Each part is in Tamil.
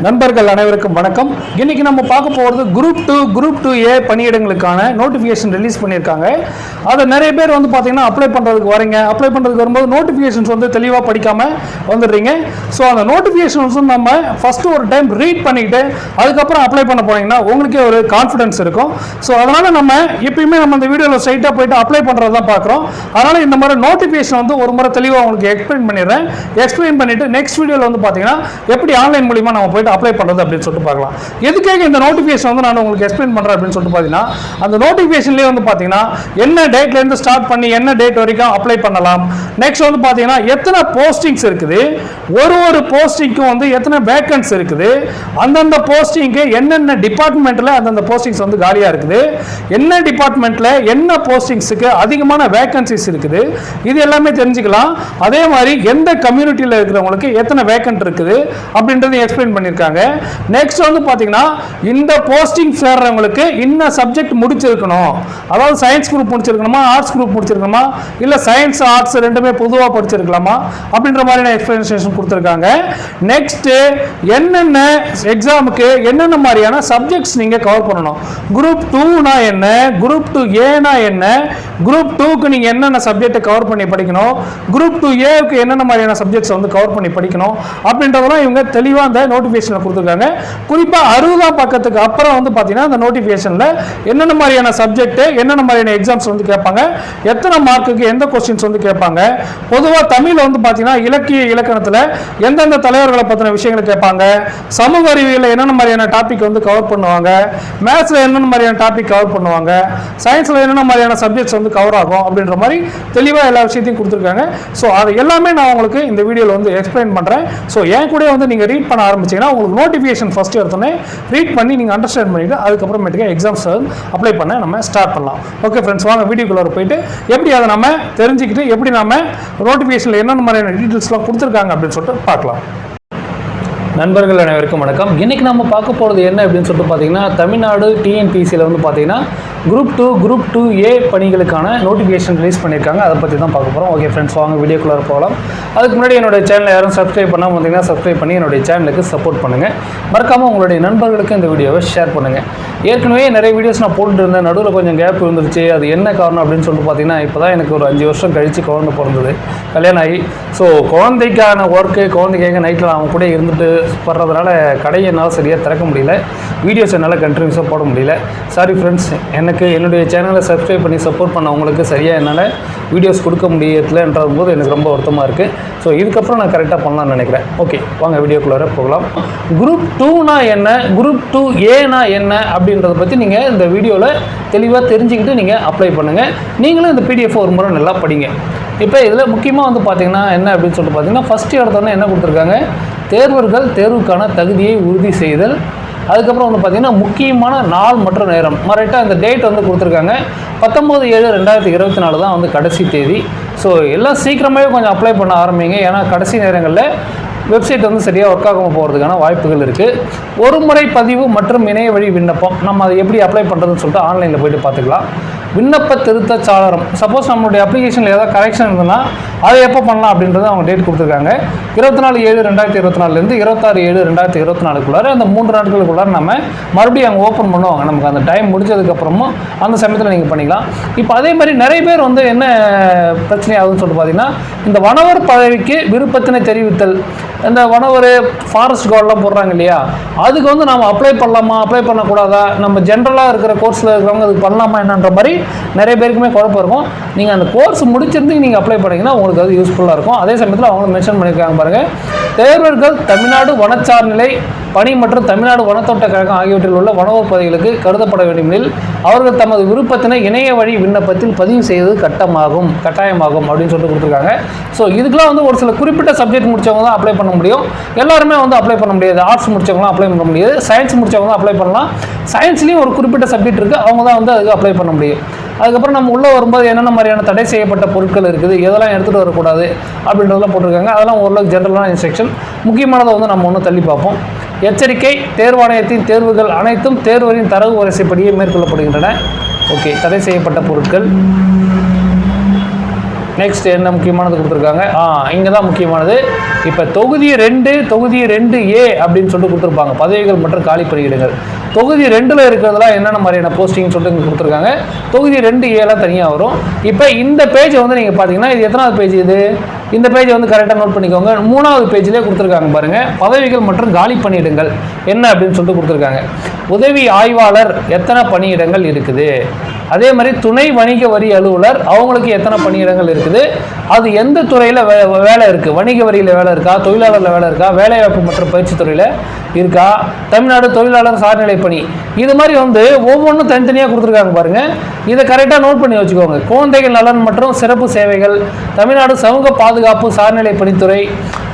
நண்பர்கள் அனைவருக்கும் வணக்கம். இன்னைக்கு நம்ம பார்க்க போகிறது குரூப் 2A பணியிடங்களுக்கான நோட்டிஃபிகேஷன் ரிலீஸ் பண்ணியிருக்காங்க. அதை நிறைய பேர் வந்து பார்த்தீங்கன்னா அப்ளை பண்ணுறதுக்கு வரீங்க. அப்ளை பண்ணுறதுக்கு வரும்போது நோட்டிஃபிகேஷன்ஸ் வந்து தெளிவாக படிக்காமல் வந்துடுறீங்க. ஸோ அந்த நோட்டிஃபிகேஷன்ஸ் நம்ம ஃபஸ்ட்டு ஒரு டைம் ரீட் பண்ணிவிட்டு அதுக்கப்புறம் அப்ளை பண்ண போனீங்கன்னா உங்களுக்கே ஒரு கான்ஃபிடன்ஸ் இருக்கும். ஸோ அதனால் நம்ம எப்பயுமே நம்ம இந்த வீடியோவில் ஸ்ட்ரைட்டாக போயிட்டு அப்ளை பண்ணுறது தான் பார்க்குறோம். அதனால் இந்த மாதிரி நோட்டிஃபிகேஷன் வந்து ஒரு முறை தெளிவாக உங்களுக்கு எக்ஸ்பிளைன் பண்ணிடுறேன். எக்ஸ்பிளைன் பண்ணிவிட்டு நெக்ஸ்ட் வீடியோவில் வந்து பார்த்தீங்கன்னா எப்படி ஆன்லைன் மூலிமா நம்ம போயிட்டு அப்ளை பண்ணுறது அப்படின்னு சொல்லிட்டு பார்க்கலாம். எதுக்காக இந்த நோட்டிஃபிகேஷன் வந்து நான் உங்களுக்கு எக்ஸ்பிளைன் பண்ணுறேன் அப்படின்னு சொல்லிட்டு பார்த்தீங்கன்னா, அந்த நோட்டிஃபிகேஷன்லேயே வந்து பார்த்தீங்கன்னா என்ன டேட்லேருந்து ஸ்டார்ட் பண்ணி என்ன டேட் வரைக்கும் அப்ளை பண்ணலாம், நெக்ஸ்ட் வந்து பார்த்தீங்கன்னா எத்தனை போஸ்டிங்ஸ் இருக்குது, ஒரு போஸ்டிங்க்கும் வந்து எத்தனை வேக்கன்ஸ் இருக்குது, அந்தந்த போஸ்டிங்க்கு என்னென்ன டிபார்ட்மெண்ட்டில் அந்தந்த போஸ்டிங்ஸ் வந்து காலியாக இருக்குது, என்ன டிபார்ட்மெண்ட்டில் என்ன போஸ்டிங்ஸுக்கு அதிகமான வேக்கன்சிஸ் இருக்குது, இது எல்லாமே தெரிஞ்சுக்கலாம். அதே மாதிரி எந்த கம்யூனிட்டியில் இருக்கிறவங்களுக்கு எத்தனை வேக்கன்ட் இருக்குது அப்படின்றது எக்ஸ்பிளைன் பண்ணியிருக்காங்க. நெக்ஸ்ட் வந்து பார்த்தீங்கன்னா இந்த போஸ்டிங் சேர்றவங்களுக்கு இன்ன சப்ஜெக்ட் முடிச்சிருக்கணும், அதாவது சயின்ஸ் குரூப் முடிச்சிருக்கணுமா, ஆர்ட்ஸ் குரூப் முடிச்சிருக்கணுமா, இல்லை சயின்ஸ் ஆர்ட்ஸ் ரெண்டுமே பொதுவாக படிச்சிருக்கலாமா அப்படின்ற மாதிரியான எக்ஸ்பிளனேஷன் கொடுத்துருக்காங்க. நெக்ஸ்ட் என்னென்ன எக்ஸாமுக்கு என்னென்ன மாதிரியான சப்ஜெக்ட்ஸ் நீங்கள் கவர் பண்ணணும், குரூப் 2னா என்ன, குரூப் 2Aனா என்ன, குரூப் 2க்கு நீங்கள் என்னென்ன சப்ஜெக்டை கவர் பண்ணி படிக்கணும், குரூப் 2Aக்கு என்னென்ன மாதிரியான சப்ஜெக்ட்ஸ் வந்து கவர் பண்ணி படிக்கணும் அப்படின்றதெல்லாம் இவங்க தெளிவாக அந்த நோட்டிஃபிகேஷனில் கொடுத்துருக்காங்க. குறிப்பாக 60ஆம் பக்கத்துக்கு அப்புறம் வந்து பார்த்தீங்கன்னா அந்த நோட்டிஃபிகேஷனில் என்னென்ன மாதிரியான சப்ஜெக்ட் என்னென்ன மாதிரியான எக்ஸாம்ஸ் வந்து கேட்பாங்க, எத்தனை மார்க்குக்கு எந்த கொஸ்டின்ஸ் வந்து கேட்பாங்க, பொதுவாக தமிழ் வந்து பார்த்தீங்கன்னா இலக்கிய இலக்கணத்தில் எந்தெந்த தலைவர்களை பற்றின விஷயங்களை கேட்பாங்க, சமூக அறிவியலில் என்னென்ன மாதிரியான டாபிக் வந்து கவர் பண்ணுவாங்க, மேத்ஸில் என்னென்ன மாதிரியான டாபிக் கவர் பண்ணுவாங்க, சயின்ஸில் என்னென்ன மாதிரியான சப்ஜெக்ட்ஸ் வந்து கவர் ஆகும் அப்படின்ற மாதிரி தெளிவாக எல்லா விஷயத்தையும் கொடுத்துருக்காங்க. ஸோ அது எல்லாமே நான் உங்களுக்கு இந்த வீடியோவில் வந்து எக்ஸ்பிளைன் பண்ணுறேன். ஸோ என் கூட வந்து நீங்கள் ரீட் பண்ண ஆரம்பிச்சிங்கன்னா உங்களுக்கு நோட்டிஃபிகேஷன் ஃபஸ்ட்டு எடுத்தோன்னே ரீட் பண்ணி நீங்கள் அண்டர்ஸ்டாண்ட் பண்ணிவிட்டு அதுக்கப்புறமேட்டுக்கு எக்ஸாம்ஸ் அப்ளை பண்ண நம்ம ஸ்டார்ட் பண்ணலாம். ஓகே ஃப்ரெண்ட்ஸ், வாங்க வீடியோக்குள்ளே போயிட்டு எப்படி அதை நம்ம தெரிஞ்சுக்கிட்டு எப்படி நம்ம நோட்டிஃபிகேஷனில் என்னென்ன மாதிரியான டீட்டெயில்ஸ்லாம் கொடுத்துருக்காங்க அப்படின்னு சொல்லிட்டு பார்க்கலாம். நண்பர்கள் அனைவருக்கும் வணக்கம். இன்றைக்கி நம்ம பார்க்க போகிறது என்ன அப்படின்னு சொல்லிட்டு பார்த்தீங்கன்னா, தமிழ்நாடு டிஎன்பிசியில் வந்து பார்த்தீங்கன்னா குரூப் 2A பணிகளுக்கான நோட்டிஃபிகேஷன் ரிலீஸ் பண்ணியிருக்காங்க. அதை பற்றி தான் பார்க்க போகிறோம். ஓகே ஃப்ரெண்ட்ஸ், வாங்க வீடியோக்குள்ளே போகலாம். அதுக்கு முன்னாடி என்னுடைய சேனலை யாரும் சப்ஸ்கிரைப் பண்ணாமல் வந்தீங்கன்னா சப்ஸ்கிரைப் பண்ணி என்னுடைய சேனலுக்கு சப்போர்ட் பண்ணுங்கள். மறக்காமல் உங்களுடைய நண்பர்களுக்கு இந்த வீடியோவை ஷேர் பண்ணுங்கள். ஏற்கனவே நிறைய வீடியோஸ் நான் போட்டுட்டு இருந்தேன், நடுவில் கொஞ்சம் கேப் இருந்துருச்சு. அது என்ன காரணம் அப்படின்னு சொல்லிட்டு பார்த்தீங்கன்னா, இப்போ தான் எனக்கு ஒரு 5 வருஷம் கழித்து குழந்தை பிறந்தது, கல்யாணம் ஆகி. ஸோ குழந்தைக்கான ஒர்க்கு, குழந்தைக்காக நைட்டில் அவங்க கூட இருந்துட்டு படுறதுனால கடையை என்னால் சரியாக திறக்க முடியல, வீடியோஸ் என்னால் கண்டினியூஸாக போட முடியல. சாரி ஃப்ரெண்ட்ஸ், என்னுடைய சேனலை சப்ஸ்கிரைப் பண்ணி சப்போர்ட் பண்ணவங்களுக்கு சரியாக என்னால் வீடியோஸ் கொடுக்க முடியலன்றது போது எனக்கு ரொம்ப வருத்தமாக இருக்குது. ஸோ இதுக்கப்புறம் நான் கரெக்டாக பண்ணலாம்னு நினைக்கிறேன். ஓகே, வாங்க வீடியோக்குள்ளே போகலாம். குரூப் 2னா என்ன, குரூப் 2Aனா என்ன அப்படின்றத பற்றி நீங்கள் இந்த வீடியோவில் தெளிவாக தெரிஞ்சுக்கிட்டு நீங்கள் அப்ளை பண்ணுங்கள். நீங்களும் இந்த PDF ஒரு முறை நல்லா படிங்க. இப்போ இதில் முக்கியமாக வந்து பார்த்திங்கன்னா என்ன அப்படின்னு சொல்லிட்டு பார்த்தீங்கன்னா, ஃபஸ்ட்டு இடத்துல என்ன கொடுத்துருக்காங்க, தேர்வர்கள் தேர்வுக்கான தகுதியை உறுதி செய்தல். அதுக்கப்புறம் வந்து பார்த்திங்கன்னா முக்கியமான நாள் மற்றும் நேரம், மறைட்டாக இந்த டேட் வந்து கொடுத்துருக்காங்க. 19/7/2024 தான் வந்து கடைசி தேதி. ஸோ எல்லாம் சீக்கிரமாகவே கொஞ்சம் அப்ளை பண்ண ஆரம்பிங்க. ஏன்னா கடைசி நேரங்களில் வெப்சைட் வந்து சரியாக ஒர்க் ஆகாமல் போகிறதுக்கான வாய்ப்புகள் இருக்குது. ஒரு முறை பதிவு மற்றும் இணைய வழி விண்ணப்பம், நம்ம அதை எப்படி அப்ளை பண்ணுறதுன்னு சொல்லிட்டு ஆன்லைனில் போய்ட்டு பார்த்துக்கலாம். விண்ணப்ப திருத்த சாளரம், சப்போஸ் நம்மளுடைய அப்ளிகேஷனில் ஏதாவது கரெக்ஷன் இருந்ததுன்னா அதை எப்போ பண்ணலாம் அப்படின்றத அவங்க டேட் கொடுத்துருக்காங்க. 24/7/2024 26/7/2024 அந்த 3 நாட்களுக்குள்ளார நம்ம மறுபடியும் அங்கே ஓப்பன் பண்ணுவாங்க. நமக்கு அந்த டைம் முடிஞ்சதுக்கப்புறமும் அந்த சமயத்தில் நீங்கள் பண்ணிக்கலாம். இப்போ அதே மாதிரி நிறைய பேர் வந்து என்ன பிரச்சனை ஆகுதுன்னு சொல்லிட்டு பார்த்தீங்கன்னா, இந்த வனவர் பதவிக்கு விருப்பத்தினை தெரிவித்தல், இந்த வனவர் ஃபாரஸ்ட் கார்டெலாம் போடுறாங்க இல்லையா, அதுக்கு வந்து நம்ம அப்ளை பண்ணலாமா அப்ளை பண்ணக்கூடாதா, நம்ம ஜென்ரலாக இருக்கிற கோர்ஸில் இருக்கிறவங்க அதுக்கு பண்ணலாமா என்னன்ற மாதிரி நிறைய பேருக்குமே குழப்பம் இருக்கும். நீங்கள் அந்த கோர்ஸ் முடிச்சிருந்து நீங்கள் அப்ளை பண்ணிங்கன்னா உங்களுக்கு அது யூஸ்ஃபுல்லாக இருக்கும். அதே சமயத்தில் அவங்களும் மென்ஷன் பண்ணியிருக்காங்க பாருங்கள், தேர்வர்கள் தமிழ்நாடு வனச்சார்நிலை பணி மற்றும் தமிழ்நாடு வனத்தோட்ட கழகம் ஆகியவற்றில் உள்ள வனவர் பதவிகளுக்கு கருதப்பட வேண்டுமெனில் அவர்கள் தமது விருப்பத்தினை இணைய வழி விண்ணப்பத்தில் பதிவு செய்வது கட்டாயமாகும் அப்படின்னு சொல்லிட்டு கொடுத்துருக்காங்க. ஸோ இதுக்கெல்லாம் வந்து ஒரு சில குறிப்பிட்ட சப்ஜெக்ட் முடிச்சவங்க தான் அப்ளை பண்ண முடியும். எல்லாருமே வந்து அப்ளை பண்ண முடியாது. ஆர்ட்ஸ் முடிச்சவங்களாம் அப்ளை பண்ண முடியாது, சயின்ஸ் முடிச்சவங்க தான் அப்ளை பண்ணலாம். சயின்ஸ்லேயும் ஒரு குறிப்பிட்ட சப்ஜெக்ட் இருக்குது, அவங்க தான் வந்து அதுக்கு அப்ளை பண்ண முடியும். அதுக்கப்புறம் நம்ம உள்ளே வரும்போது என்னென்ன மாதிரியான தடை செய்யப்பட்ட பொருட்கள் இருக்குது, எதெல்லாம் எடுத்துகிட்டு வரக்கூடாது அப்படின்றதெல்லாம் போட்டிருக்காங்க. அதெல்லாம் ஓரளவுக்கு ஜென்ரலான இன்ஸ்ட்ரக்ஷன். முக்கியமானதை வந்து நம்ம ஒன்று தள்ளி பார்ப்போம். எச்சரிக்கை, தேர்வாணையத்தின் தேர்வுகள் அனைத்தும் தேர்வரின் தரவு வரிசைப்படியே மேற்கொள்ளப்படுகின்றன. ஓகே, தடை செய்யப்பட்ட பொருட்கள், நெக்ஸ்ட் என்ன முக்கியமானது கொடுத்துருக்காங்க, இங்கே தான் முக்கியமானது. இப்போ தொகுதி 2A அப்படின்னு சொல்லிட்டு கொடுத்துருப்பாங்க, பதவிகள் மற்றும் காலி பணியிடங்கள். தொகுதி 2ல் இருக்கிறதுலாம் என்னென்ன மாதிரியான போஸ்டிங் சொல்லிட்டு இங்கே கொடுத்துருக்காங்க. தொகுதி 2Aலாம் தனியாக வரும். இப்போ இந்த பேஜை வந்து நீங்கள் பார்த்தீங்கன்னா இது எத்தனாவது பேஜ் இது, இந்த பேஜை வந்து கரெக்டாக நோட் பண்ணிக்கோங்க. 3வது பேஜ்லேயே கொடுத்துருக்காங்க பாருங்கள், பதவிகள் மற்றும் காலி பணியிடங்கள் என்ன அப்படின்னு சொல்லிட்டு கொடுத்துருக்காங்க. உதவி ஆய்வாளர் எத்தனை பணியிடங்கள் இருக்குது, அதே மாதிரி துணை வணிக வரி அலுவலர் அவங்களுக்கு எத்தனை பணியிடங்கள் இருக்குது, அது எந்த துறையில் வேலை இருக்குது, வணிக வரியில் வேலை இருக்கா, தொழிலாளரில் வேலை இருக்கா, வேலைவாய்ப்பு மற்றும் பயிற்சி துறையில் இருக்கா, தமிழ்நாடு தொழிலாளர் சார்நிலை பணி, இது மாதிரி வந்து ஒவ்வொன்றும் தனித்தனியாக கொடுத்துருக்காங்க பாருங்கள். இதை கரெக்டாக நோட் பண்ணி வச்சுக்கோங்க. குழந்தைகள் நலன் மற்றும் சிறப்பு சேவைகள், தமிழ்நாடு சமூக பாதுகாப்பு சார்நிலை பணித்துறை,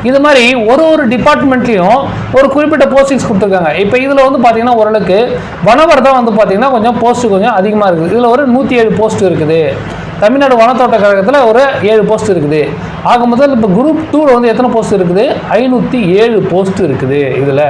இது மாதிரி ஒரு டிபார்ட்மெண்ட்லேயும் ஒரு குறிப்பிட்ட போஸ்டிங்ஸ் கொடுத்துருக்காங்க. இப்போ இதில் வந்து பார்த்தீங்கன்னா ஓரளவுக்கு வனவர் தான் வந்து பார்த்தீங்கன்னா கொஞ்சம் போஸ்ட்டு கொஞ்சம் அதிகமாக இருக்குது. இதில் ஒரு 107 போஸ்ட் இருக்குது. தமிழ்நாடு வனத்தோட்ட கழகத்தில் ஒரு 7 போஸ்ட் இருக்குது. ஆக முதல் இப்போ குரூப் 2ல் வந்து எத்தனை போஸ்ட் இருக்குது, 507 போஸ்ட் இருக்குது இதில்.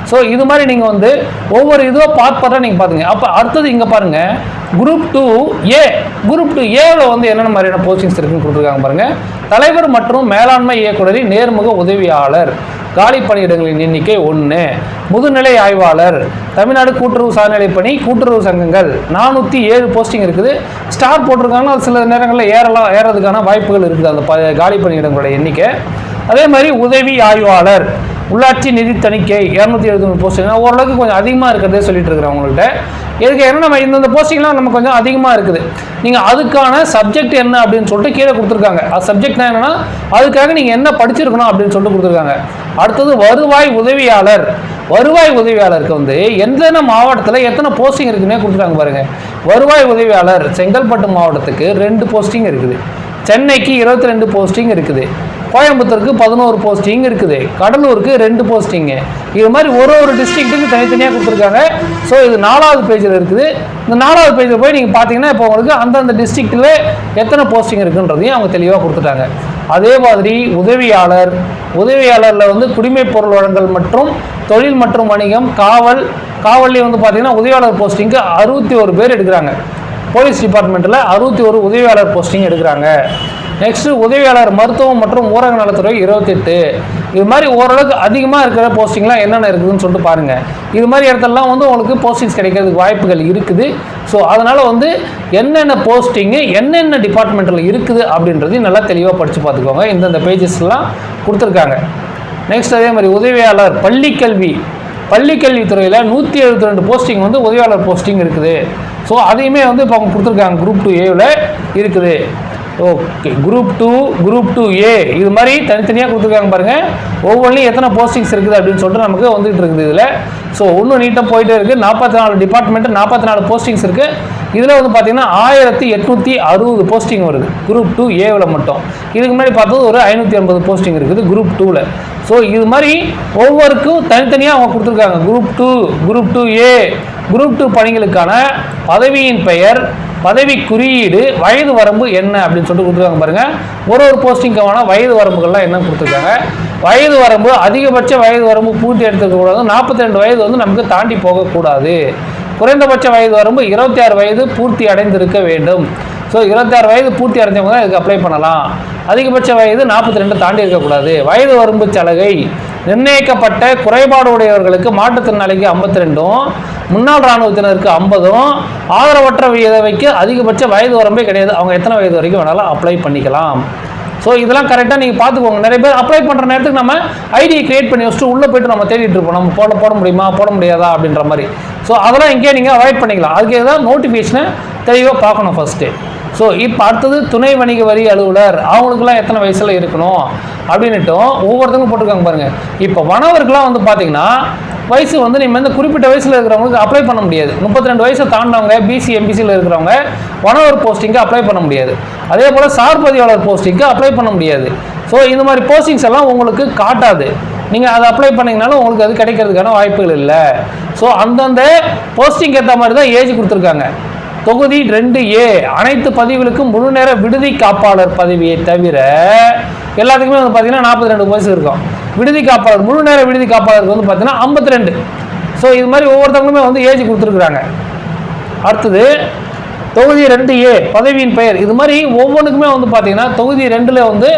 ஸோ இது மாதிரி நீங்கள் வந்து ஒவ்வொரு இதுவாக பார்த்து நீங்கள் பார்த்துங்க. அப்போ அடுத்தது இங்கே பாருங்கள், குரூப் 2A. குரூப் 2Aவில் வந்து என்னென்ன மாதிரியான போஸ்டிங்ஸ் இருக்குன்னு கொடுத்துருக்காங்க பாருங்கள். தலைவர் மற்றும் மேலாண்மை இயக்குநரின் நேர்முக உதவியாளர், காலி பணியிடங்களின் எண்ணிக்கை 1. முதுநிலை ஆய்வாளர், தமிழ்நாடு கூட்டுறவு சார்நிலை பணி, கூட்டுறவு சங்கங்கள் 407 போஸ்டிங் இருக்குது. ஸ்டார் போட்டிருக்காங்கன்னா அது சில நேரங்களில் ஏறதுக்கான வாய்ப்புகள் இருக்குது அந்த காலி பணியிடங்களோட எண்ணிக்கை. அதே மாதிரி உதவி ஆய்வாளர், உள்ளாட்சி நிதி தணிக்கை 273 போஸ்டிங், ஓரளவுக்கு கொஞ்சம் அதிகமாக இருக்கிறதே சொல்லிட்டு இருக்கிறேன் உங்கள்கிட்ட. எதுக்கு ஏன்னா நம்ம இந்த போஸ்டிங்லாம் நம்ம கொஞ்சம் அதிகமாக இருக்குது. நீங்கள் அதுக்கான சப்ஜெக்ட் என்ன அப்படின்னு சொல்லிட்டு கீழே கொடுத்துருக்காங்க. அது சப்ஜெக்ட்னா என்னென்னா அதுக்காக நீங்கள் என்ன படிச்சிருக்கணும் அப்படின்னு சொல்லிட்டு கொடுத்துருக்காங்க. அடுத்தது வருவாய் உதவியாளர். வருவாய் உதவியாளருக்கு வந்து எந்தெந்த மாவட்டத்தில் எத்தனை போஸ்டிங் இருக்குன்னே கொடுத்துருக்காங்க பாருங்கள். வருவாய் உதவியாளர் செங்கல்பட்டு மாவட்டத்துக்கு 2 போஸ்டிங் இருக்குது, சென்னைக்கு 22 போஸ்டிங் இருக்குது, கோயம்புத்தூருக்கு 11 போஸ்டிங் இருக்குது, கடலூருக்கு 2 போஸ்டிங்கு. இது மாதிரி ஒரு டிஸ்ட்ரிக்ட்டுக்கு தனித்தனியாக கொடுத்துருக்காங்க. ஸோ இது 4வது பேஜில் இருக்குது. இந்த 4வது பேஜில் போய் நீங்கள் பார்த்தீங்கன்னா இப்போ உங்களுக்கு அந்தந்த டிஸ்ட்ரிக்டில் எத்தனை போஸ்டிங் இருக்குன்றதையும் அவங்க தெளிவாக கொடுத்துட்டாங்க. அதே மாதிரி உதவியாளரில் வந்து குடிமைப் பொருள் வழங்கல் மற்றும் தொழில் மற்றும் வணிகம், காவல்லையும் வந்து பார்த்தீங்கன்னா உதவியாளர் போஸ்டிங்க்கு 61 பேர் எடுக்கிறாங்க. போலீஸ் டிபார்ட்மெண்ட்டில் 61 உதவியாளர் போஸ்டிங் எடுக்கிறாங்க. நெக்ஸ்ட்டு உதவியாளர் மருத்துவம் மற்றும் ஊரக நலத்துறை 28. இது மாதிரி ஓரளவுக்கு அதிகமாக இருக்கிற போஸ்டிங்லாம் என்னென்ன இருக்குதுன்னு சொல்லிட்டு பாருங்கள். இது மாதிரி இடத்துலலாம் வந்து உங்களுக்கு போஸ்டிங்ஸ் கிடைக்கிறதுக்கு வாய்ப்புகள் இருக்குது. ஸோ அதனால் வந்து என்னென்ன போஸ்டிங்கு என்னென்ன டிபார்ட்மெண்ட்டில் இருக்குது அப்படின்றதையும் நல்லா தெளிவாக படித்து பார்த்துக்கோங்க. இந்தந்த பேஜஸ்லாம் கொடுத்துருக்காங்க. நெக்ஸ்ட் அதே மாதிரி உதவியாளர் பள்ளிக்கல்வித்துறையில் 172 போஸ்டிங் வந்து உதவியாளர் போஸ்டிங் இருக்குது. ஸோ அதையுமே வந்து இப்போ அவங்க கொடுத்துருக்காங்க. குரூப் 2Aவில் இருக்குது. ஓகே, குரூப் 2A இது மாதிரி தனித்தனியாக கொடுத்துருக்காங்க பாருங்கள். ஒவ்வொன்றிலையும் எத்தனை போஸ்டிங்ஸ் இருக்குது அப்படின்னு சொல்லிட்டு நமக்கு வந்துகிட்டு இருக்குது இதில். ஸோ இன்னும் நீட்டாக போயிட்டே இருக்குது. 44 டிபார்ட்மெண்ட்டு 44 போஸ்டிங்ஸ் இருக்குது. இதில் வந்து பார்த்தீங்கன்னா 1860 போஸ்டிங் வருது குரூப் 2Aவில் மட்டும். இதுக்கு முன்னாடி பார்த்தது ஒரு 580 போஸ்டிங் இருக்குது குரூப் 2ல். ஸோ இது மாதிரி ஒவ்வொருக்கும் தனித்தனியாக அவங்க கொடுத்துருக்காங்க. குரூப் 2A குரூப் 2 பணிகளுக்கான பதவியின் பெயர், பதவி குறியீடு, வயது வரம்பு என்ன அப்படின்னு சொல்லிட்டு கொடுத்துருக்காங்க பாருங்கள். ஒரு போஸ்டிங்கான வயது வரம்புகள்லாம் என்ன கொடுத்துருக்காங்க. வயது வரம்பு அதிகபட்ச வயது வரம்பு பூர்த்தி எடுத்துக்கூடாது, 42 வயது வந்து நமக்கு தாண்டி போகக்கூடாது. குறைந்தபட்ச வயது வரம்பு 26 வயது பூர்த்தி அடைந்திருக்க வேண்டும். ஸோ 26 வயது பூர்த்தி அடைஞ்சவங்க தான் இதுக்கு அப்ளை பண்ணலாம். அதிகபட்ச வயது 42 தாண்டி இருக்கக்கூடாது. வயது வரம்பு சலுகை நிர்ணயிக்கப்பட்ட குறைபாடு உடையவர்களுக்கு, மாற்றுத்திறனாளிக்கு 52, முன்னாள் இராணுவத்தினருக்கு 50, ஆதரவற்ற விதவைக்கு அதிகபட்ச வயது வரம்பே கிடையாது. அவங்க எத்தனை வயது வரைக்கும் வேணாலும் அப்ளை பண்ணிக்கலாம். ஸோ இதெல்லாம் கரெக்டாக நீங்கள் பார்த்துக்கோங்க. நிறைய பேர் அப்ளை பண்ணுற நேரத்துக்கு நம்ம ஐடியை கிரியேட் பண்ணி வச்சுட்டு உள்ளே போய்ட்டு நம்ம தேடிட்டு இருப்போம், நம்ம போட முடியுமா போட முடியாதா அப்படின்ற மாதிரி. ஸோ அதெல்லாம் இங்கேயே நீங்கள் அவாய்ட் பண்ணிக்கலாம். அதுக்கு ஏதாவது நோட்டிஃபிகேஷனை தெளிவாக பார்க்கணும் ஃபஸ்ட்டு. ஸோ இப்போ அடுத்தது துணை வணிக வரி அலுவலர், அவங்களுக்குலாம் எத்தனை வயசில் இருக்கணும் அப்படின்னுட்டும் ஒவ்வொருத்தவங்களும் போட்டிருக்காங்க பாருங்கள். இப்போ வனவருக்குலாம் வந்து பார்த்தீங்கன்னா வயசு வந்து நீங்கள் வந்து குறிப்பிட்ட வயசில் இருக்கிறவங்களுக்கு அப்ளை பண்ண முடியாது. 32 வயசை தாண்டவங்க, பிசி எம்பிசியில் இருக்கிறவங்க வனவர் போஸ்டிங்க்கு அப்ளை பண்ண முடியாது. அதே போல் சார்பதிவாளர் போஸ்டிங்க்கு அப்ளை பண்ண முடியாது. ஸோ இந்த மாதிரி போஸ்டிங்ஸ் எல்லாம் உங்களுக்கு காட்டாது. நீங்கள் அதை அப்ளை பண்ணிங்கனாலும் உங்களுக்கு அது கிடைக்கிறதுக்கான வாய்ப்புகள் இல்லை. ஸோ அந்தந்த போஸ்டிங் ஏற்ற மாதிரி தான் ஏஜ் கொடுத்துருக்காங்க. தொகுதி 2A அனைத்து பதிவுகளுக்கும் முழு நேர விடுதி காப்பாளர் பதவியை தவிர எல்லாத்துக்குமே வந்து பார்த்தீங்கன்னா 42 வயசு இருக்கும். விடுதி காப்பாளர், முழு நேர விடுதி காப்பாளருக்கு வந்து பார்த்தீங்கன்னா 52. ஸோ இது மாதிரி ஒவ்வொருத்தவங்களுமே வந்து ஏஜ் கொடுத்துருக்குறாங்க. அடுத்தது தொகுதி 2A பதவியின் பெயர். இது மாதிரி ஒவ்வொன்றுக்குமே வந்து பார்த்தீங்கன்னா தொகுதி 2ல் வந்து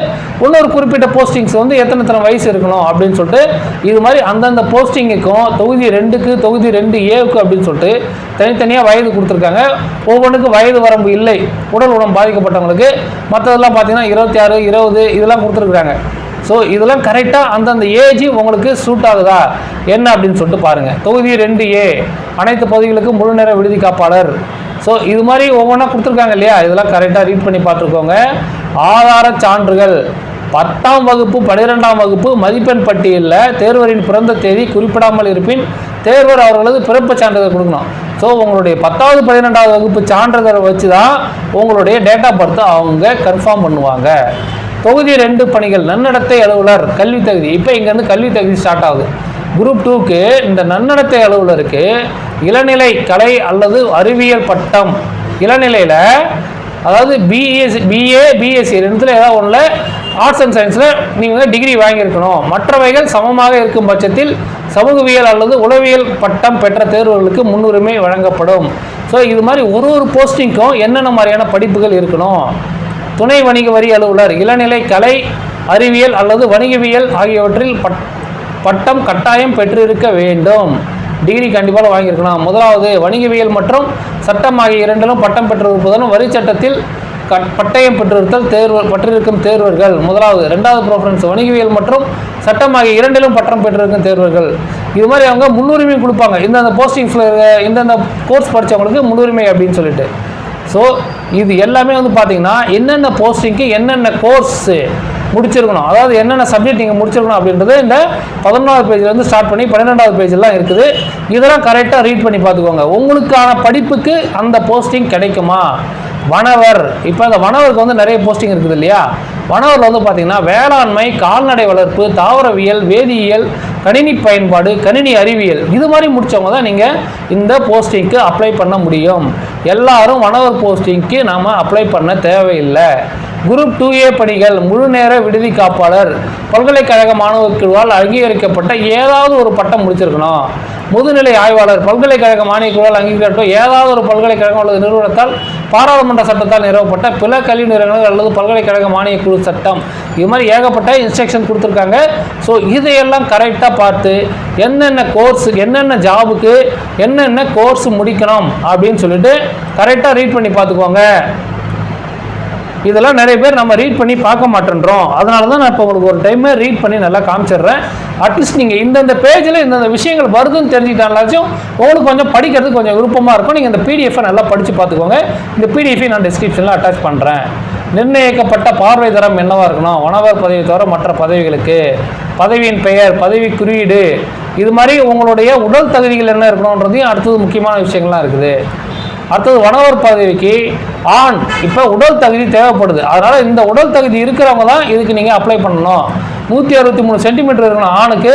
இன்னொரு குறிப்பிட்ட போஸ்டிங்ஸ் வந்து எத்தனை வயசு இருக்கணும் அப்படின்னு சொல்லிட்டு இது மாதிரி அந்தந்த போஸ்டிங்குக்கும் தொகுதி 2க்கு தொகுதி 2Aவுக்கு அப்படின்னு சொல்லிட்டு தனித்தனியாக வயது கொடுத்துருக்காங்க. ஒவ்வொன்றுக்கும் வயது வரம்பு இல்லை. உடல் ஊனம் பாதிக்கப்பட்டவங்களுக்கு மற்றதெல்லாம் பார்த்தீங்கன்னா 26, 20 இதெல்லாம் கொடுத்துருக்குறாங்க. ஸோ இதெல்லாம் கரெக்டாக அந்தந்த ஏஜ் உங்களுக்கு சூட் ஆகுதா என்ன அப்படின்னு சொல்லிட்டு பாருங்கள். தொகுதி 2A அனைத்து பகுதிகளுக்கும் முழு நேர விடுதி காப்பாளர். ஸோ இது மாதிரி ஒவ்வொன்றா கொடுத்துருக்காங்க இல்லையா, இதெல்லாம் கரெக்டாக ரீட் பண்ணி பார்த்துக்கோங்க. ஆதார சான்றுகள் 10ஆம் வகுப்பு 12ஆம் வகுப்பு மதிப்பெண் பட்டியலில் தேர்வரின் பிறந்த தேதி குறிப்பிடாமல் இருப்பின் தேர்வர் அவர்களது பிறப்பு சான்றிதழ் கொடுக்கணும். ஸோ உங்களுடைய 10வது 12வது வகுப்பு சான்றிதழை வச்சு தான் உங்களுடைய டேட் ஆஃப் பர்த் அவங்க கன்ஃபார்ம் பண்ணுவாங்க. தொகுதி 2 பணிகள் நன்னடத்தை அலுவலர் கல்வி தகுதி. இப்போ இங்கேருந்து கல்வி தகுதி ஸ்டார்ட் ஆகுது. குரூப் 2க்கு இந்த நன்னடத்தை அலுவலருக்கு இளநிலை கலை அல்லது அறிவியல் பட்டம். இளநிலையில் அதாவது பிஏ பிஎஸ்சி ரெண்டுத்தில் ஏதாவது ஒன்றில் ஆர்ட்ஸ் அண்ட் சயின்ஸில் நீங்கள் டிகிரி வாங்கியிருக்கணும். மற்றவைகள் சமமாக இருக்கும் பட்சத்தில் சமூகவியல் அல்லது உளவியல் பட்டம் பெற்ற தேர்வுகளுக்கு முன்னுரிமை வழங்கப்படும். ஸோ இது மாதிரி ஒரு போஸ்டிங்க்கும் என்னென்ன மாதிரியான படிப்புகள் இருக்கணும். துணை வணிக வரி அலுவலர் இளநிலை கலை அறிவியல் அல்லது வணிகவியல் ஆகியவற்றில் பட்டம் கட்டாயம் பெற்றிருக்க வேண்டும். டிகிரி கண்டிப்பாக வாங்கியிருக்கணும். முதலாவது வணிகவியல் மற்றும் சட்டம் ஆகிய இரண்டிலும் பட்டம் பெற்றிருப்பதும் வரி சட்டத்தில் பட்டயம் பெற்றிருக்கும் தேர்வர்கள் முதலாவது. ரெண்டாவது ப்ரிஃபரன்ஸ் வணிகவியல் மற்றும் சட்டம் ஆகிய இரண்டிலும் பட்டம் பெற்றிருக்கும் தேர்வர்கள். இது மாதிரி அவங்க முன்னுரிமை கொடுப்பாங்க. இந்தந்த போஸ்டிங்ஸில் இந்தந்த கோர்ஸ் படித்தவங்களுக்கு முன்னுரிமை அப்படின்னு சொல்லிட்டு. ஸோ இது எல்லாமே வந்து பார்த்தீங்கன்னா என்னென்ன போஸ்டிங்க்கு என்னென்ன கோர்ஸு முடிச்சிருக்கணும், அதாவது என்னென்ன சப்ஜெக்ட் நீங்கள் முடிச்சிருக்கணும் அப்படின்றது இந்த 11வது பேஜ்லேருந்து ஸ்டார்ட் பண்ணி 12வது பேஜெல்லாம் இருக்குது. இதெல்லாம் கரெக்டாக ரீட் பண்ணி பார்த்துக்கோங்க. உங்களுக்கான படிப்புக்கு அந்த போஸ்டிங் கிடைக்குமா. வனவர், இப்போ அந்த வனவருக்கு வந்து நிறைய போஸ்டிங் இருக்குது இல்லையா. வனவரில் வந்து பார்த்தீங்கன்னா வேளாண்மை, கால்நடை வளர்ப்பு, தாவரவியல், வேதியியல், கணினி பயன்பாடு, கணினி அறிவியல் இது மாதிரி முடித்தவங்க தான் நீங்கள் இந்த போஸ்டிங்க்கு அப்ளை பண்ண முடியும். எல்லாரும் வனவர் போஸ்டிங்க்கு நாம் அப்ளை பண்ண தேவையில்லை. குரூப் 2A பணிகள் முழு நேர விடுதி காப்பாளர் பல்கலைக்கழக மாணவர் குழுவால் அங்கீகரிக்கப்பட்ட ஏதாவது ஒரு பட்டம் முடிச்சிருக்கணும். முதுநிலை ஆய்வாளர் பல்கலைக்கழக மானியக் குழுவால் அங்கீகரிக்கப்பட்ட ஏதாவது ஒரு பல்கலைக்கழகம் அல்லது நிறுவனத்தால் பாராளுமன்ற சட்டத்தால் நிறுவப்பட்ட பிற கல்வி நிறுவனங்கள் அல்லது பல்கலைக்கழக மானியக் குழு சட்டம் இது மாதிரி ஏகப்பட்ட இன்ஸ்ட்ரக்ஷன் கொடுத்துருக்காங்க. ஸோ இதையெல்லாம் கரெக்டாக பார்த்து என்னென்ன கோர்ஸ் என்னென்ன ஜாபுக்கு என்னென்ன கோர்ஸ் முடிக்கணும் அப்படின்னு சொல்லிட்டு கரெக்டாக ரீட் பண்ணி பார்த்துக்கோங்க. இதெல்லாம் நிறைய பேர் நம்ம ரீட் பண்ணி பார்க்க மாட்டேன்றோம். அதனால தான் நான் இப்போ உங்களுக்கு ஒரு டைமே ரீட் பண்ணி நல்லா காமிச்சிடுறேன். அட்லீஸ்ட் நீங்கள் இந்தந்த பேஜில் இந்தந்த விஷயங்கள் வருதுன்னு தெரிஞ்சுக்கிட்டாங்களாச்சும் உங்களுக்கு கொஞ்சம் படிக்கிறதுக்கு கொஞ்சம் விருப்பமாக இருக்கும். நீங்கள் இந்த பிடிஎஃபை நல்லா படித்து பார்த்துக்கோங்க. இந்த பிடிஎஃபை நான் டிஸ்கிரிப்ஷனில் அட்டாச் பண்ணுறேன். நிர்ணயிக்கப்பட்ட பார்வை தரம் என்னவாக இருக்கணும், வனவர் பதவி தவிர மற்ற பதவிகளுக்கு பதவியின் பெயர், பதவி குறியீடு இது மாதிரி உங்களுடைய உடல் தகுதிகள் என்ன இருக்கணுன்றதையும் அடுத்தது முக்கியமான விஷயங்கள்லாம் இருக்குது. அடுத்தது வனவர் பதவிக்கு ஆண் இப்போ உடல் தகுதி தேவைப்படுது. அதனால் இந்த உடல் தகுதி இருக்கிறவங்க தான் இதுக்கு நீங்கள் அப்ளை பண்ணணும். 163 சென்டிமீட்டர் இருக்கணும் ஆணுக்கு,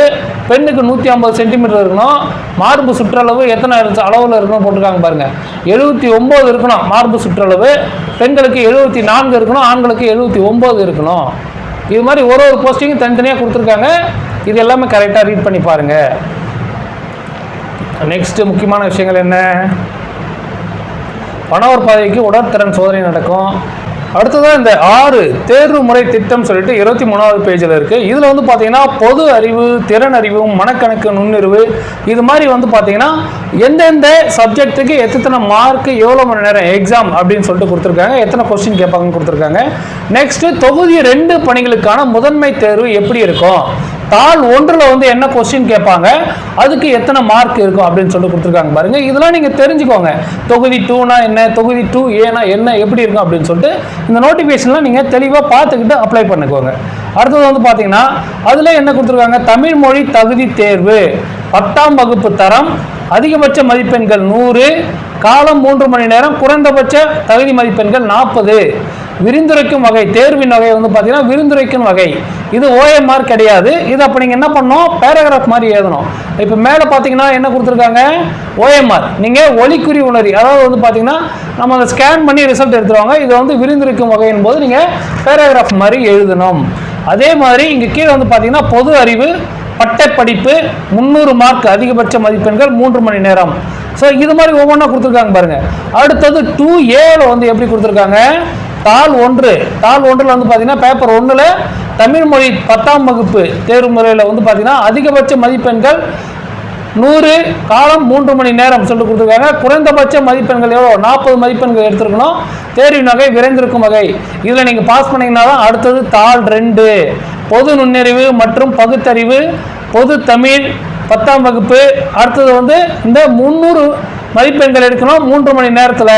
பெண்ணுக்கு 150 சென்டிமீட்டர் இருக்கணும். மார்பு சுற்றளவு எத்தனை அளவில் இருக்கணும் போட்டிருக்காங்க பாருங்கள். 79 இருக்கணும் மார்பு சுற்றளவு. பெண்களுக்கு 74 இருக்கணும், ஆண்களுக்கு 79 இருக்கணும். இது மாதிரி ஒரு போஸ்டிங்கும் தனித்தனியாக கொடுத்துருக்காங்க. இது எல்லாமே கரெக்டாக ரீட் பண்ணி பாருங்கள். நெக்ஸ்ட்டு முக்கியமான விஷயங்கள் என்ன, வனவர் பதவிக்கு உடற்திறன் சோதனை நடக்கும். அடுத்ததான் இந்த 6 தேர்வு முறை திட்டம் சொல்லிட்டு 23வது பேஜில் இருக்குது. இதில் வந்து பார்த்தீங்கன்னா பொது அறிவு, திறன் அறிவு, மனக்கணக்கு, நுண்ணறிவு இது மாதிரி வந்து பார்த்தீங்கன்னா எந்தெந்த சப்ஜெக்ட்டுக்கு எத்தனை மார்க்கு எவ்வளோ மணி நேரம் எக்ஸாம் அப்படின்னு சொல்லிட்டு கொடுத்துருக்காங்க. எத்தனை கொஸ்டின் கேட்பாங்கன்னு கொடுத்துருக்காங்க. நெக்ஸ்ட்டு தொகுதி 2 பணிகளுக்கான முதன்மை தேர்வு எப்படி இருக்கும், தாள் 1ல் வந்து என்ன கொஸ்டின் கேட்பாங்க, அதுக்கு எத்தனை மார்க் இருக்கும் அப்படின்னு சொல்லிட்டு கொடுத்துருக்காங்க பாருங்கள். இதெல்லாம் நீங்கள் தெரிஞ்சுக்கோங்க. தொகுதி 2னா என்ன, தொகுதி 2Aனா என்ன, எப்படி இருக்கும் அப்படின்னு சொல்லிட்டு இந்த நோட்டிஃபிகேஷன்லாம் நீங்கள் தெளிவாக பார்த்துக்கிட்டு அப்ளை பண்ணிக்கோங்க. அடுத்தது வந்து பார்த்தீங்கன்னா அதில் என்ன கொடுத்துருக்காங்க, தமிழ் மொழி தகுதி தேர்வு 10ஆம் வகுப்பு தரம், அதிகபட்ச மதிப்பெண்கள் 100, காலம் 3 மணி நேரம், குறைந்தபட்ச தகுதி மதிப்பெண்கள் 40. விரிந்துரைக்கும் வகை தேர்வின் வகை வந்து பார்த்தீங்கன்னா விரிந்துரைக்கும் வகை, இது OMR கிடையாது. இது அப்போ நீங்கள் என்ன பண்ணணும், பேராகிராஃப் மாதிரி எழுதணும். இப்போ மேலே பார்த்தீங்கன்னா என்ன கொடுத்துருக்காங்க, OMR நீங்கள் ஒலிக்குறி உணரி, அதாவது வந்து பார்த்தீங்கன்னா நம்ம அதை ஸ்கேன் பண்ணி ரிசல்ட் எடுத்துருவாங்க. இது வந்து விரிந்துரைக்கும் வகையின் போது நீங்கள் பேராகிராஃப் மாதிரி எழுதணும். அதே மாதிரி இங்கே கீழே வந்து பார்த்தீங்கன்னா பொது அறிவு பட்டை படிப்பு 300 மார்க் அதிகபட்ச மதிப்பெண்கள் 3 மணி நேரம். ஸோ இது மாதிரி ஒவ்வொன்றா கொடுத்துருக்காங்க பாருங்க. அடுத்தது 2A வந்து எப்படி கொடுத்துருக்காங்க, தாள் 1 வந்து பார்த்தீங்கன்னா பேப்பர் 1ல் தமிழ் மொழி 10ஆம் வகுப்பு தேர்வு முறையில் வந்து பார்த்தீங்கன்னா அதிகபட்ச மதிப்பெண்கள் 100, காலம் 3 மணி நேரம் சொல்லி கொடுத்துருக்காங்க. குறைந்தபட்ச மதிப்பெண்கள் எவ்வளோ, 40 மதிப்பெண்கள் எடுத்துருக்கணும். தேர்வின் வகை விரைந்திருக்கும் வகை. இதில் நீங்கள் பாஸ் பண்ணிங்கன்னா தான் அடுத்தது தாள் 2 பொது நுண்ணறிவு மற்றும் பகுத்தறிவு பொது தமிழ் 10ஆம் வகுப்பு. அடுத்தது வந்து இந்த 300 மதிப்பெண்கள் எடுக்கணும் 3 மணி நேரத்தில்.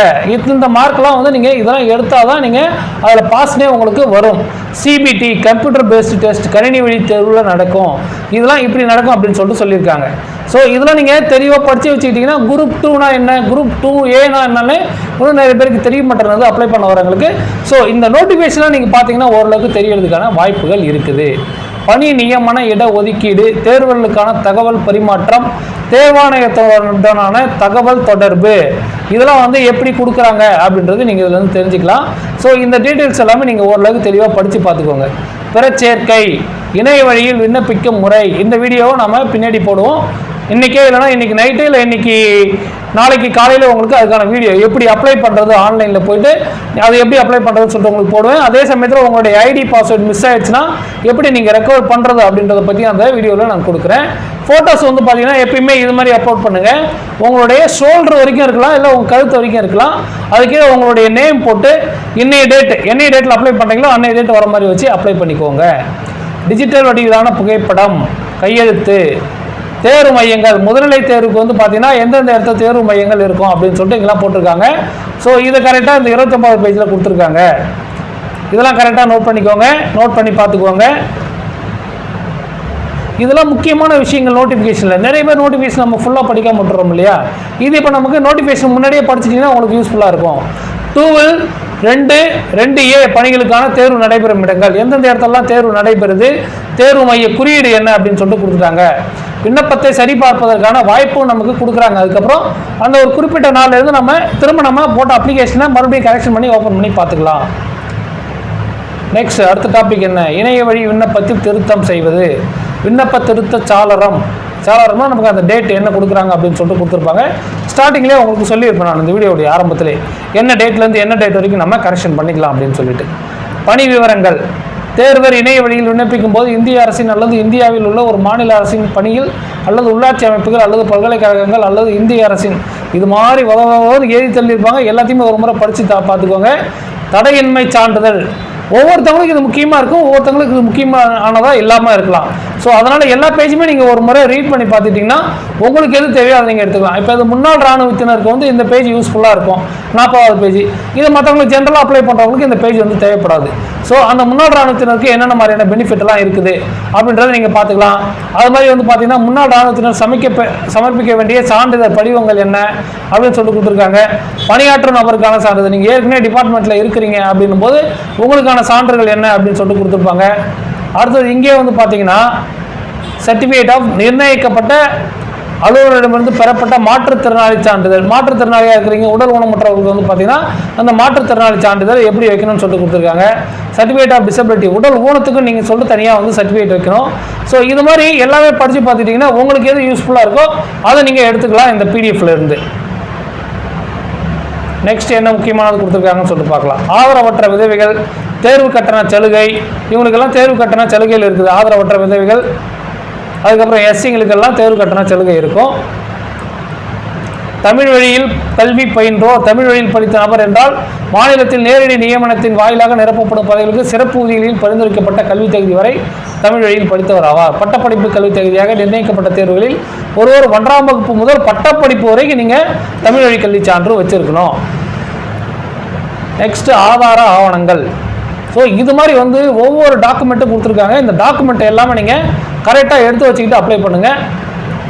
இந்த மார்க்லாம் வந்து நீங்கள் இதெல்லாம் எடுத்தால் தான் நீங்கள் அதில் பாஸ்னே உங்களுக்கு வரும். CBT கம்ப்யூட்டர் பேஸ்டு டெஸ்ட் கணினி வழி தேர்வில் நடக்கும். இதெல்லாம் இப்படி நடக்கும் அப்படின்னு சொல்லிட்டு சொல்லியிருக்காங்க. ஸோ இதெல்லாம் நீங்கள் தெளிவாக படித்து வச்சுக்கிட்டிங்கன்னா குரூப் 2னா என்ன, குரூப் 2A என்னன்னு இன்னும் நிறைய பேருக்கு தெரிய மாட்டேறது அப்ளை பண்ண வரவங்களுக்கு. ஸோ இந்த நோட்டிஃபிகேஷன்லாம் நீங்கள் பார்த்தீங்கன்னா ஓரளவுக்கு தெரியறதுக்கான வாய்ப்புகள் இருக்குது. பணி நியமன இட ஒதுக்கீடு, தேர்வுகளுக்கான தகவல் பரிமாற்றம், தேர்வாணையத்துடனான தகவல் தொடர்பு, இதெல்லாம் வந்து எப்படி கொடுக்குறாங்க அப்படின்றது நீங்கள் இதில் வந்து தெரிஞ்சுக்கலாம். ஸோ இந்த டீட்டெயில்ஸ் எல்லாமே நீங்கள் ஓரளவுக்கு தெளிவாக படித்து பார்த்துக்கோங்க. பிறச்சேர்க்கை, இணைய வழியில் விண்ணப்பிக்கும் முறை, இந்த வீடியோவை நம்ம பின்னாடி போடுவோம். இன்றைக்கே இல்லைனா இன்றைக்கி நைட்டு இல்லை இன்றைக்கி நாளைக்கு காலையில் உங்களுக்கு அதுக்கான வீடியோ எப்படி அப்ளை பண்ணுறது ஆன்லைனில் போய்ட்டு அது எப்படி அப்ளை பண்ணுறதுன்னு சொல்லிட்டு உங்களுக்கு போடுவேன். அதே சமயத்தில் உங்களுடைய ஐடி பாஸ்வேர்டு மிஸ் ஆகிடுச்சுன்னா எப்படி நீங்கள் ரெக்கவர் பண்ணுறது அப்படின்றத பற்றி அந்த வீடியோவில் நான் கொடுக்குறேன். ஃபோட்டோஸ் வந்து பார்த்தீங்கன்னா எப்பயுமே இது மாதிரி அப்லோட் பண்ணுங்கள். உங்களுடைய ஷோல்டர் வரைக்கும் இருக்கலாம், இல்லை உங்கள் கழுத்து வரைக்கும் இருக்கலாம். அதுக்கே உங்களுடைய நேம் போட்டு இன்னைய டேட்டில் அப்ளை பண்ணுறீங்களோ அன்னைய டேட் வர மாதிரி வச்சு அப்ளை பண்ணிக்கோங்க. டிஜிட்டல் வடிவிலான புகைப்படம், கையெழுத்து, தேர்வு மையங்கள், முதுநிலை தேர்வுக்கு வந்து பார்த்தீங்கன்னா எந்தெந்த இடத்துல தேர்வு மையங்கள் இருக்கும் அப்படின்னு சொல்லிட்டு இங்கெல்லாம் போட்டிருக்காங்க. ஸோ இது கரெக்டாக இந்த 29 பேஜில் கொடுத்துருக்காங்க. இதெல்லாம் கரெக்டாக நோட் பண்ணிக்கோங்க, நோட் பண்ணி பார்த்துக்கோங்க. இதெல்லாம் முக்கியமான விஷயங்கள் நோட்டிஃபிகேஷனில். நிறைய பேர் நோட்டிஃபிகேஷன் நம்ம ஃபுல்லாக படிக்காம விட்டுறோம் இல்லையா. இது இப்போ நமக்கு நோட்டிஃபிகேஷன் முன்னாடியே படிச்சிட்டிங்கன்னா உங்களுக்கு யூஸ்ஃபுல்லாக இருக்கும். 2A பணிகளுக்கான தேர்வு நடைபெறும் இடங்கள், எந்தெந்த இடத்துலலாம் தேர்வு நடைபெறுது, தேர்வு மைய குறியீடு என்ன அப்படின்னு சொல்லிட்டு கொடுத்துட்டாங்க. விண்ணப்பத்தை சரிபார்ப்பதற்கான வாய்ப்பும் நமக்கு கொடுக்குறாங்க. அதுக்கப்புறம் அந்த ஒரு குறிப்பிட்ட நாள்லேருந்து நம்ம போட்ட அப்ளிகேஷனை மறுபடியும் கரெக்ஷன் பண்ணி ஓப்பன் பண்ணி பார்த்துக்கலாம். நெக்ஸ்ட் அடுத்த டாபிக் என்ன, இணைய வழி விண்ணப்பத்தில் திருத்தம் செய்வது. விண்ணப்ப திருத்த சாளரம்னா நமக்கு அந்த டேட் என்ன கொடுக்குறாங்க அப்படின்னு சொல்லிட்டு கொடுத்துருப்பாங்க. ஸ்டார்டிங்லேயே உங்களுக்கு சொல்லியிருப்பேன் நான் இந்த வீடியோடைய ஆரம்பத்திலே என்ன டேட்லேருந்து என்ன டேட் வரைக்கும் நம்ம கரெக்ஷன் பண்ணிக்கலாம் அப்படின்னு சொல்லிட்டு. பணி விவரங்கள், தேர்வர் இணைய வழியில் விண்ணப்பிக்கும் போது இந்திய அரசின் அல்லது இந்தியாவில் உள்ள ஒரு மாநில அரசின் பணியில் அல்லது உள்ளாட்சி அமைப்புகள் அல்லது பல்கலைக்கழகங்கள் அல்லது இந்திய அரசின் இது மாதிரி எழுதி தள்ளியிருப்பாங்க. எல்லாத்தையுமே ஒரு முறை படித்து பார்த்துக்கோங்க. தடையின்மை சான்றிதழ், ஒவ்வொருத்தவங்களுக்கும் இது முக்கியமாக இருக்கும், ஒவ்வொருத்தவங்களுக்கு இது முக்கியமானதாக இல்லாமல் இருக்கலாம். ஸோ அதனால் எல்லா பேஜுமே நீங்கள் ஒரு முறை ரீட் பண்ணி பார்த்துட்டிங்கன்னா உங்களுக்கு எது தேவையோ அதை நீங்கள் எடுத்துக்கலாம். இப்போ இது முன்னாள் இராணுவத்தினருக்கு வந்து இந்த பேஜ் யூஸ்ஃபுல்லாக இருக்கும், 40வது பேஜ். இது மற்றவங்களுக்கு ஜென்ரலாக அப்ளை பண்ணுறவங்களுக்கு இந்த பேஜ் வந்து தேவைப்படாது. ஸோ அந்த முன்னாள் இராணுவத்தினருக்கு என்னென்ன மாதிரியான பெனிஃபிட்லாம் இருக்குது அப்படின்றத நீங்கள் பார்த்துக்கலாம். அது மாதிரி வந்து பார்த்தீங்கன்னா முன்னாள் இராணுவத்தினர் சமர்ப்பிக்க வேண்டிய சான்றிதழ் படிவங்கள் என்ன அப்படின்னு சொல்லி கொடுத்துருக்காங்க. பணியாற்றும் நபருக்கான சான்றிதழ், நீங்கள் ஏற்கனவே டிபார்ட்மெண்ட்டில் இருக்கிறீங்க அப்படின்னும் போது உங்களுக்கான சான்றுகள் என்ன அப்படின்னு சொல்லிட்டு கொடுத்துருப்பாங்க. அடுத்தது இங்கே வந்து பார்த்தீங்கன்னா சர்டிஃபிகேட் ஆஃப் நிர்ணயிக்கப்பட்ட அலுவலரிடமிருந்து பெறப்பட்ட மாற்றுத்திறனாளி சான்றிதழ். மாற்றுத்திறனாளியாக இருக்கிறீங்க, உடல் ஊனமுற்றவர்களுக்கு வந்து பார்த்தீங்கன்னா அந்த மாற்றுத்திறனாளி சான்றிதழ் எப்படி வைக்கணும்னு சொல்லிட்டு கொடுத்துருக்காங்க. சர்டிஃபிகேட் ஆஃப் டிசபிலிட்டி, உடல் ஊனத்துக்கு நீங்கள் சொல்லிட்டு தனியாக வந்து சர்டிஃபிகேட் வைக்கணும். ஸோ இது மாதிரி எல்லாமே படித்து பார்த்துட்டிங்கன்னா உங்களுக்கு எது யூஸ்ஃபுல்லாக இருக்கோ அதை நீங்கள் எடுத்துக்கலாம் இந்த பிடிஎஃப்ல இருந்து. நெக்ஸ்ட் என்ன முக்கியமானது கொடுத்துருக்காங்கன்னு சொல்லிட்டு பார்க்கலாம். ஆதரவற்ற விதவைகள், தேர்வு கட்டண சலுகை, இவங்களுக்கெல்லாம் தேர்வு கட்டண சலுகைகள் இருக்குது. ஆதரவற்ற விதவைகள், அதுக்கப்புறம் எஸ்சிங்களுக்கெல்லாம் தேர்வு கட்டண சலுகை இருக்கும். தமிழ் வழியில் கல்வி பயின்றோர், தமிழ் வழியில் படித்த நபர் என்றால் மாநிலத்தில் நேரடி நியமனத்தின் வாயிலாக நிரப்பப்படும் பதவிகளுக்கு சிறப்பு ஊதியங்களில் பரிந்துரைக்கப்பட்ட கல்வி தகுதி வரை தமிழ் வழியில் படித்தவர் ஆவார். பட்டப்படிப்பு கல்வி தகுதியாக நிர்ணயிக்கப்பட்ட தேர்வுகளில் ஒருவர் 1ஆம் வகுப்பு முதல் பட்டப்படிப்பு வரைக்கும் நீங்கள் தமிழ் வழி கல்வி சான்று வச்சிருக்கணும். நெக்ஸ்ட் ஆதார ஆவணங்கள். ஸோ இது மாதிரி வந்து ஒவ்வொரு டாக்குமெண்ட்டும் கொடுத்துருக்காங்க. இந்த டாக்குமெண்ட் எல்லாமே நீங்கள் கரெக்டாக எடுத்து வச்சுக்கிட்டு அப்ளை பண்ணுங்கள்.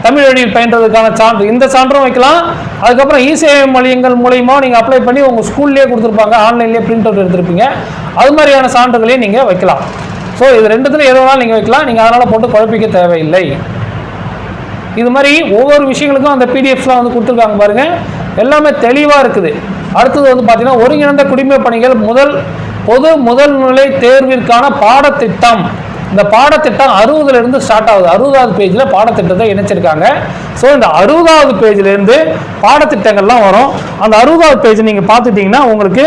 தமிழ் வழியில் பயின்றதுக்கான சான்று, இந்த சான்றும் வைக்கலாம். அதுக்கப்புறம் இ-சேவை மையங்கள் மூலயமா நீங்கள் அப்ளை பண்ணி உங்கள் ஸ்கூல்லேயே கொடுத்துருப்பாங்க, ஆன்லைன்லேயே பிரிண்ட் அவுட் எடுத்துருப்பீங்க, அது மாதிரியான சான்றுகளையும் நீங்கள் வைக்கலாம். ஸோ இது ரெண்டுத்துல எது வேணாலும் நீங்கள் வைக்கலாம், நீங்கள் அதனால் போட்டு குழப்பிக்க தேவையில்லை. இது மாதிரி ஒவ்வொரு விஷயங்களுக்கும் அந்த பிடிஎஃப்ஸ்லாம் வந்து கொடுத்துருக்காங்க பாருங்கள், எல்லாமே தெளிவாக இருக்குது. அடுத்தது வந்து பார்த்தீங்கன்னா ஒருங்கிணைந்த குடிமை பணிகள் முதல் நிலை தேர்விற்கான பாடத்திட்டம். இந்த பாடத்திட்டம் 60லேருந்து ஸ்டார்ட் ஆகுது. 60வது பேஜில் பாடத்திட்டத்தை இணைச்சிருக்காங்க. ஸோ இந்த 60வது பேஜ்லேருந்து பாடத்திட்டங்கள்லாம் வரும். அந்த 60வது பேஜ் நீங்கள் பார்த்துட்டிங்கன்னா உங்களுக்கு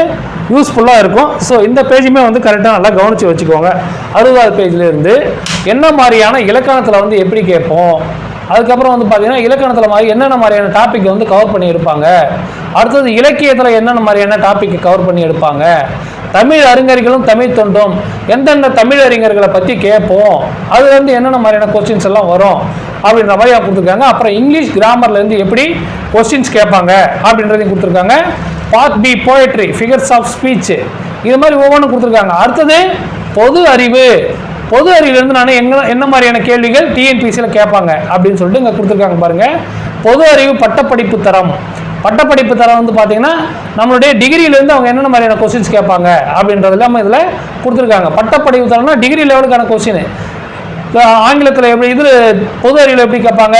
யூஸ்ஃபுல்லாக இருக்கும். ஸோ இந்த பேஜுமே வந்து கரெக்டாக நல்லா கவனித்து வச்சுக்கோங்க. 60வது பேஜ்லேருந்து என்ன மாதிரியான இலக்கணத்தில் வந்து எப்படி கேட்போம், அதுக்கப்புறம் வந்து பார்த்தீங்கன்னா இலக்கணத்தில் மாதிரி என்னென்ன மாதிரியான டாபிக் வந்து கவர் பண்ணி எடுப்பாங்க, அடுத்தது இலக்கியத்தில் என்னென்ன மாதிரியான டாப்பிக்கை கவர் பண்ணி எடுப்பாங்க, தமிழ் அறிஞர்களும் தமிழ் தொண்டும் எந்தெந்த தமிழ் அறிஞர்களை பற்றி கேட்போம், அதுலேருந்து என்னென்ன மாதிரியான கொஸ்டின்ஸ் எல்லாம் வரும் அப்படின்ற மாதிரி கொடுத்துருக்காங்க. அப்புறம் இங்கிலீஷ் கிராமர்லேருந்து எப்படி கொஸ்டின்ஸ் கேட்பாங்க அப்படின்றதையும் கொடுத்துருக்காங்க. Part B poetry, figures of speech, இது மாதிரி ஒவ்வொன்றும் கொடுத்துருக்காங்க. அடுத்தது பொது அறிவு, பொது அறிவிலிருந்து நான் என்ன மாதிரியான கேள்விகள் டிஎன்பிசியில் கேட்பாங்க அப்படின்னு சொல்லிட்டு இங்கே கொடுத்துருக்காங்க பாருங்கள். பொது அறிவு பட்டப்படிப்பு தரம், பட்டப்படிப்பு தரம் வந்து பார்த்தீங்கன்னா நம்மளுடைய டிகிரியிலேருந்து அவங்க என்னென்ன மாதிரியான கொஸ்டின்ஸ் கேட்பாங்க அப்படின்றது இல்லாமல் இதில் கொடுத்துருக்காங்க. பட்டப்படிப்பு தரம்னா டிகிரி லெவலுக்கான கொஸ்டின். ஆங்கிலத்தில் எப்படி, இது பொது அறிவில் எப்படி கேட்பாங்க,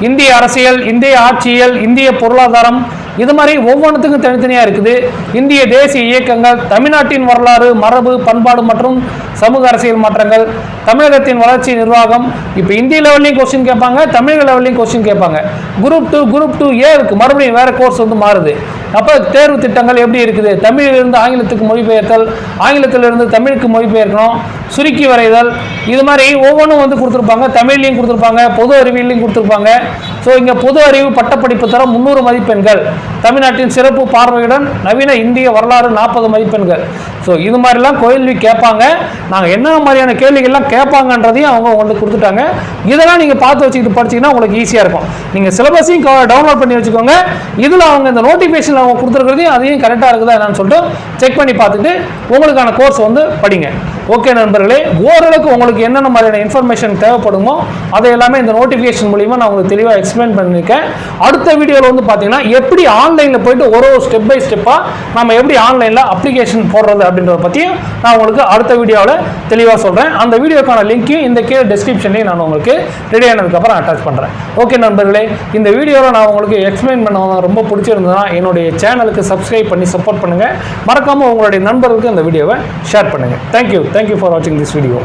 இந்திய அரசியல், இந்திய ஆட்சியல், இந்திய பொருளாதாரம், இது மாதிரி ஒவ்வொன்றுத்துக்கும் தனித்தனியாக இருக்குது. இந்திய தேசிய இயக்கங்கள், தமிழ்நாட்டின் வரலாறு, மரபு, பண்பாடு மற்றும் சமூக அரசியல் மாற்றங்கள், தமிழகத்தின் வளர்ச்சி நிர்வாகம். இப்போ இந்திய லெவல்லையும் கொஸ்டின் கேட்பாங்க, தமிழக லெவல்லையும் கொஸ்டின் கேட்பாங்க. குரூப் 2 ஏருக்கு மறுபடியும் வேறு கோர்ஸ் வந்து மாறுது. அப்போ தேர்வு திட்டங்கள் எப்படி இருக்குது, தமிழிலிருந்து ஆங்கிலத்துக்கு மொழிபெயர்த்தல், ஆங்கிலத்திலிருந்து தமிழுக்கு மொழிபெயர்க்கணும், சுருக்கி வரைதல், இது மாதிரி ஒவ்வொன்றும் வந்து கொடுத்துருப்பாங்க. தமிழ்லையும் கொடுத்துருப்பாங்க, பொது அறிவியலையும் கொடுத்துருப்பாங்க. ஸோ இங்கே பொது அறிவு பட்டப்படிப்பு தரம் 300 மதிப்பெண்கள், தமிழ்நாட்டின் சிறப்பு பார்வையுடன் நவீன இந்திய வரலாறு 40 மதிப்பெண்கள். ஸோ இது மாதிரிலாம் கேள்வி கேட்பாங்க. நாங்கள் என்ன மாதிரியான கேள்விகள்லாம் கேட்பாங்கன்றதையும் அவங்க உங்களுக்கு கொடுத்துட்டாங்க. இதெல்லாம் நீங்கள் பார்த்து வச்சுக்கிட்டு படிச்சிங்கன்னா உங்களுக்கு ஈஸியாக இருக்கும். நீங்கள் சிலபஸையும் டவுன்லோட் பண்ணி வச்சுக்கோங்க. இதில் அவங்க இந்த நோட்டிஃபிகேஷன் அவங்க கொடுத்துருக்கிறதையும் அதையும் கரெக்டாக இருக்குதா என்னன்னு சொல்லிட்டு செக் பண்ணி பார்த்துட்டு உங்களுக்கான கோர்ஸ் வந்து படிங்க. ஓகே நண்பர்களே, ஓரளவுக்கு உங்களுக்கு என்னென்ன மாதிரியான இன்ஃபர்மேஷன் தேவைப்படுமோ அதை எல்லாமே இந்த நோட்டிஃபிகேஷன் மூலிமா நான் உங்களுக்கு தெளிவாக எக்ஸ்பிளைன் பண்ணியிருக்கேன். அடுத்த வீடியோவில் வந்து பார்த்தீங்கன்னா எப்படி ஆன்லைனில் போயிட்டு ஒரு ஸ்டெப் பை ஸ்டெப்பாக நம்ம எப்படி ஆன்லைனில் அப்ளிகேஷன் போடுறது அப்படின்றத பற்றியும் நான் உங்களுக்கு அடுத்த வீடியோவில் தெளிவாக சொல்கிறேன். அந்த வீடியோக்கான லிங்க்கையும் இந்த கீழே டிஸ்கிரிப்ஷன்லேயும் நான் உங்களுக்கு ரெடி ஆனதுக்கப்புறம் அட்டாச் பண்ணுறேன். ஓகே நண்பர்களே, இந்த வீடியோவில் நான் உங்களுக்கு எக்ஸ்பிளைன் பண்ண ரொம்ப பிடிச்சிருந்ததுன்னா என்னுடைய சேனலுக்கு சப்ஸ்கிரைப் பண்ணி சப்போர்ட் பண்ணுங்கள். மறக்காமல் உங்களுடைய நண்பர்களுக்கு இந்த வீடியோவை ஷேர் பண்ணுங்கள். Thank you for watching this video.